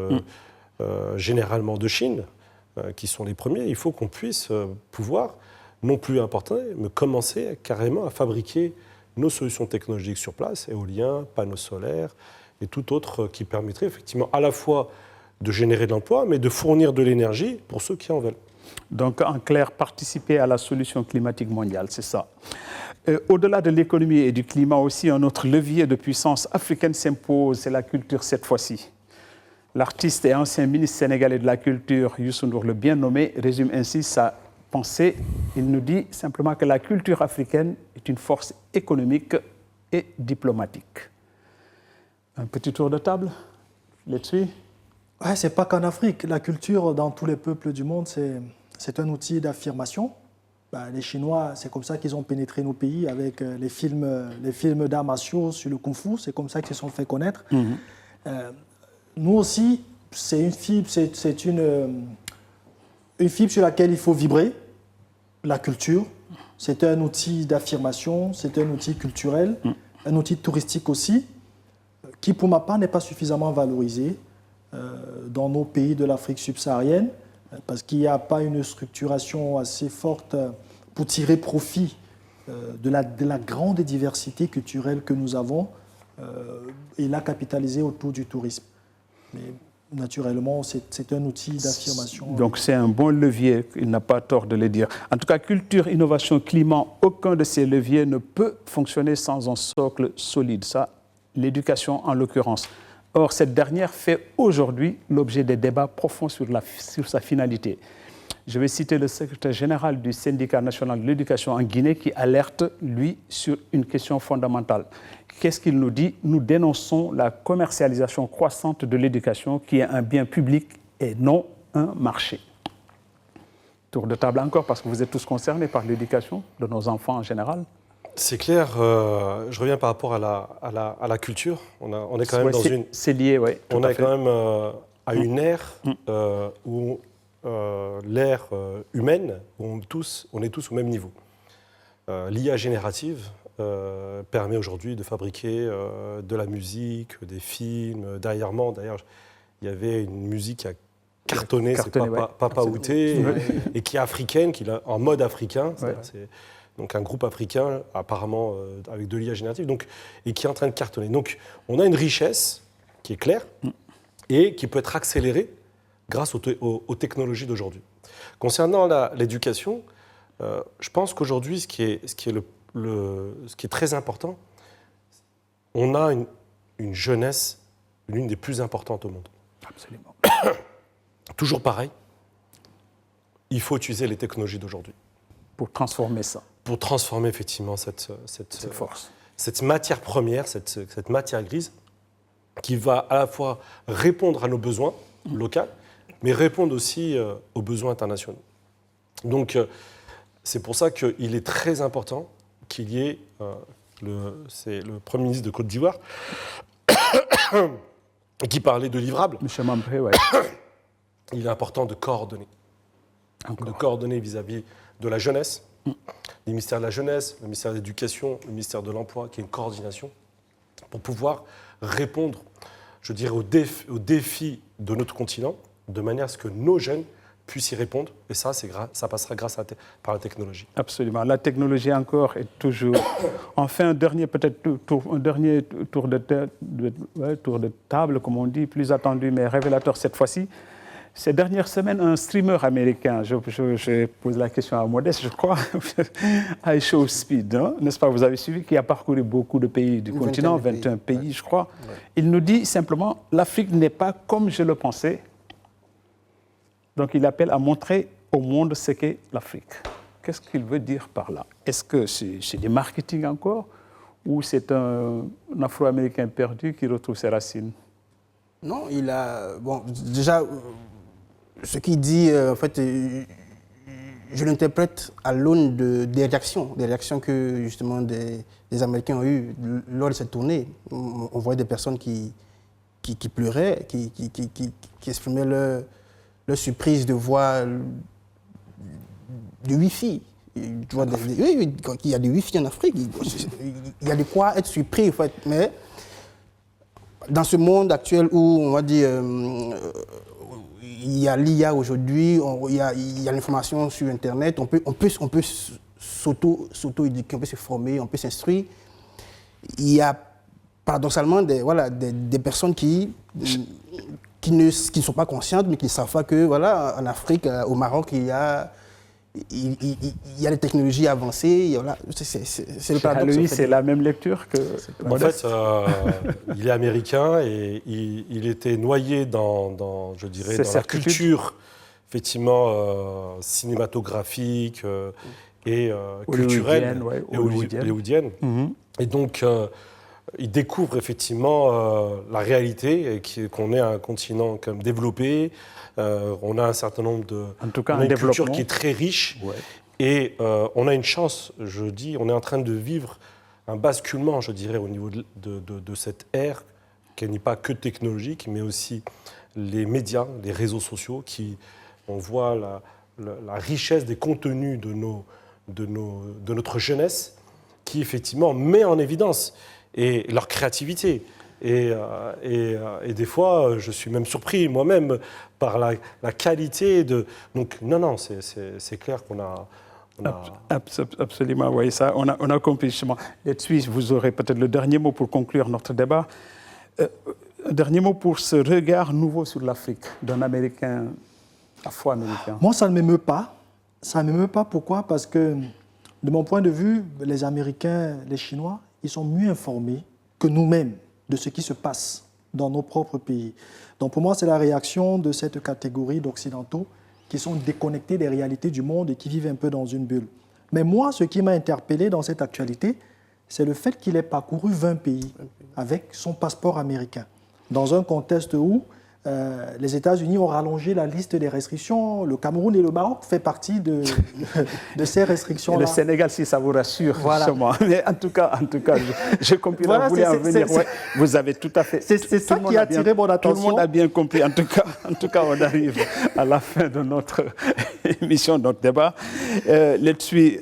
généralement de Chine, qui sont les premiers. Il faut qu'on puisse pouvoir, non plus importer, mais commencer carrément à fabriquer nos solutions technologiques sur place, éolien, panneaux solaires et tout autre qui permettrait effectivement à la fois de générer de l'emploi, mais de fournir de l'énergie pour ceux qui en veulent. Donc, en clair, participer à la solution climatique mondiale, c'est ça. Au-delà de l'économie et du climat aussi, un autre levier de puissance africaine s'impose, c'est la culture cette fois-ci. L'artiste et ancien ministre sénégalais de la Culture, Youssou N'Dour, le bien nommé, résume ainsi sa pensée. Il nous dit simplement que la culture africaine est une force économique et diplomatique. Un petit tour de table là-dessus. Ouais, c'est pas qu'en Afrique. La culture, dans tous les peuples du monde, c'est un outil d'affirmation. Les Chinois, c'est comme ça qu'ils ont pénétré nos pays avec les films d'arts martiaux sur le Kung Fu. C'est comme ça qu'ils se sont fait connaître. Nous aussi, c'est une fibre sur laquelle il faut vibrer. La culture, c'est un outil d'affirmation, c'est un outil culturel, un outil touristique aussi, qui pour ma part n'est pas suffisamment valorisé dans nos pays de l'Afrique subsaharienne, parce qu'il n'y a pas une structuration assez forte pour tirer profit de la grande diversité culturelle que nous avons et la capitaliser autour du tourisme. Mais naturellement, c'est un outil d'affirmation. Donc c'est un bon levier, il n'a pas tort de le dire. En tout cas, culture, innovation, climat, aucun de ces leviers ne peut fonctionner sans un socle solide. Ça, l'éducation en l'occurrence. Or, cette dernière fait aujourd'hui l'objet des débats profonds sur sa finalité. Je vais citer le secrétaire général du syndicat national de l'éducation en Guinée qui alerte, lui, sur une question fondamentale. Qu'est-ce qu'il nous dit? Nous dénonçons la commercialisation croissante de l'éducation qui est un bien public et non un marché. Tour de table encore, parce que vous êtes tous concernés par l'éducation de nos enfants en général. C'est clair, je reviens par rapport à la culture. On est quand même dans une... C'est lié, oui. On est quand même à une ère où l'ère humaine, où on est tous au même niveau. L'IA générative permet aujourd'hui de fabriquer de la musique, des films. Dernièrement, d'ailleurs, il y avait une musique qui a cartonné, c'est Papa Outé, et qui est africaine, qui est en mode africain. Ouais. C'est donc un groupe africain, apparemment avec de l'IA générative, et qui est en train de cartonner. Donc on a une richesse qui est claire et qui peut être accélérée grâce aux technologies d'aujourd'hui. Concernant l'éducation, je pense qu'aujourd'hui, ce qui est très important, on a une jeunesse, l'une des plus importantes au monde. Absolument. Toujours pareil, il faut utiliser les technologies d'aujourd'hui. Pour transformer ça. Pour transformer effectivement cette force. Cette matière première, cette matière grise, qui va à la fois répondre à nos besoins locaux, mais répondre aussi aux besoins internationaux. Donc, c'est pour ça qu'il est très important qu'il y ait, c'est le Premier ministre de Côte d'Ivoire, qui parlait de livrables. M. Mambré, oui. Il est important de coordonner. De coordonner vis-à-vis de la jeunesse, le ministère de la Jeunesse, le ministère de l'Éducation, le ministère de l'Emploi, qui est une coordination, pour pouvoir répondre, je dirais, aux défis de notre continent, de manière à ce que nos jeunes puisse y répondre. Et ça, ça passera par la technologie. Absolument. La technologie encore est toujours... Enfin, un dernier tour de table, comme on dit, plus attendu, mais révélateur cette fois-ci. Ces dernières semaines, un streamer américain, je pose la question à Modeste, je crois, High Show Speed, hein, n'est-ce pas, vous avez suivi, qui a parcouru beaucoup de pays du continent, 21 pays, je crois. Ouais. Il nous dit simplement, l'Afrique n'est pas comme je le pensais. Donc il appelle à montrer au monde ce qu'est l'Afrique. Qu'est-ce qu'il veut dire par là? Est-ce que c'est du marketing encore, ou c'est un Afro-Américain perdu qui retrouve ses racines? Non, il a... Bon, déjà... Ce qu'il dit, en fait, je l'interprète à l'aune des réactions que justement des Américains ont eues lors de cette tournée. On voyait des personnes qui pleuraient, qui exprimaient leur surprise de voir du Wi-Fi. Tu vois, oui, il y a du Wi-Fi en Afrique. Il y a de quoi être surpris, en fait. Mais dans ce monde actuel où, on va dire... il y a l'IA aujourd'hui, il y a l'information sur Internet, on peut s'auto-éduquer, on peut se former, on peut s'instruire. Il y a paradoxalement des personnes qui ne sont pas conscientes, mais qui ne savent pas que, voilà, en Afrique, au Maroc, il y a des technologies avancées. Voilà, c'est le paradoxe. Lui, c'est la même lecture que... En fait, il est américain et il était noyé dans je dirais, dans la culture, effectivement, cinématographique et culturelle, hollywoodienne. Mm-hmm. Et donc, il découvre effectivement la réalité, qu'on est un continent comme développé. On a un certain nombre une culture qui est très riche, ouais. Et on a une chance, je dis, on est en train de vivre un basculement, je dirais, au niveau de cette ère qui n'est pas que technologique, mais aussi les médias, les réseaux sociaux, on voit la richesse des contenus de notre jeunesse, qui effectivement met en évidence et leur créativité. Et des fois, je suis même surpris moi-même par la qualité de... Donc, non, c'est clair qu'on a... Absolument, oui, ça, on a compris justement. Là-dessus, vous aurez peut-être le dernier mot pour conclure notre débat. Un dernier mot pour ce regard nouveau sur l'Afrique d'un Américain, afro-américain. Moi, ça ne m'émeut pas. Ça ne m'émeut pas, pourquoi? Parce que, de mon point de vue, les Américains, les Chinois, ils sont mieux informés que nous-mêmes de ce qui se passe dans nos propres pays. Donc pour moi, c'est la réaction de cette catégorie d'Occidentaux qui sont déconnectés des réalités du monde et qui vivent un peu dans une bulle. Mais moi, ce qui m'a interpellé dans cette actualité, c'est le fait qu'il ait parcouru 20 pays avec son passeport américain, dans un contexte où les États-Unis ont rallongé la liste des restrictions. Le Cameroun et le Maroc font partie de ces restrictions-là. Le Sénégal, si ça vous rassure, voilà. Justement. Mais en tout cas, je comprends. Voilà, vous voulez en venir. Ouais, vous avez tout à fait. C'est ça qui a attiré mon attention. Tout le monde a bien compris. En tout cas, on arrive à la fin de notre émission, notre débat. Là-dessus.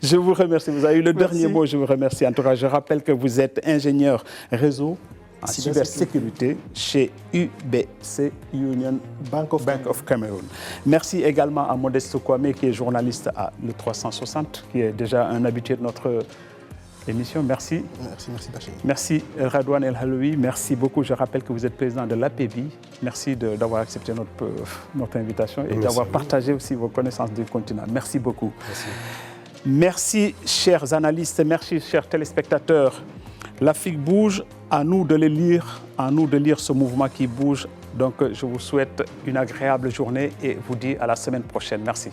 Je vous remercie. Vous avez eu le dernier mot. Je vous remercie. En tout cas, je rappelle que vous êtes ingénieur réseau en cybersécurité chez UBC, Union Bank of Cameroon. Merci également à Modeste Kwame, qui est journaliste à Le 360, qui est déjà un habitué de notre émission. Merci. Merci Bachir. Merci Radouane El Haloui. Merci beaucoup. Je rappelle que vous êtes président de l'APEBI. Merci d'avoir accepté notre invitation et d'avoir partagé aussi vos connaissances du continent. Merci beaucoup. Merci, chers analystes. Merci, chers téléspectateurs. L'Afrique bouge, à nous de les lire, à nous de lire ce mouvement qui bouge. Donc, je vous souhaite une agréable journée et vous dis à la semaine prochaine. Merci.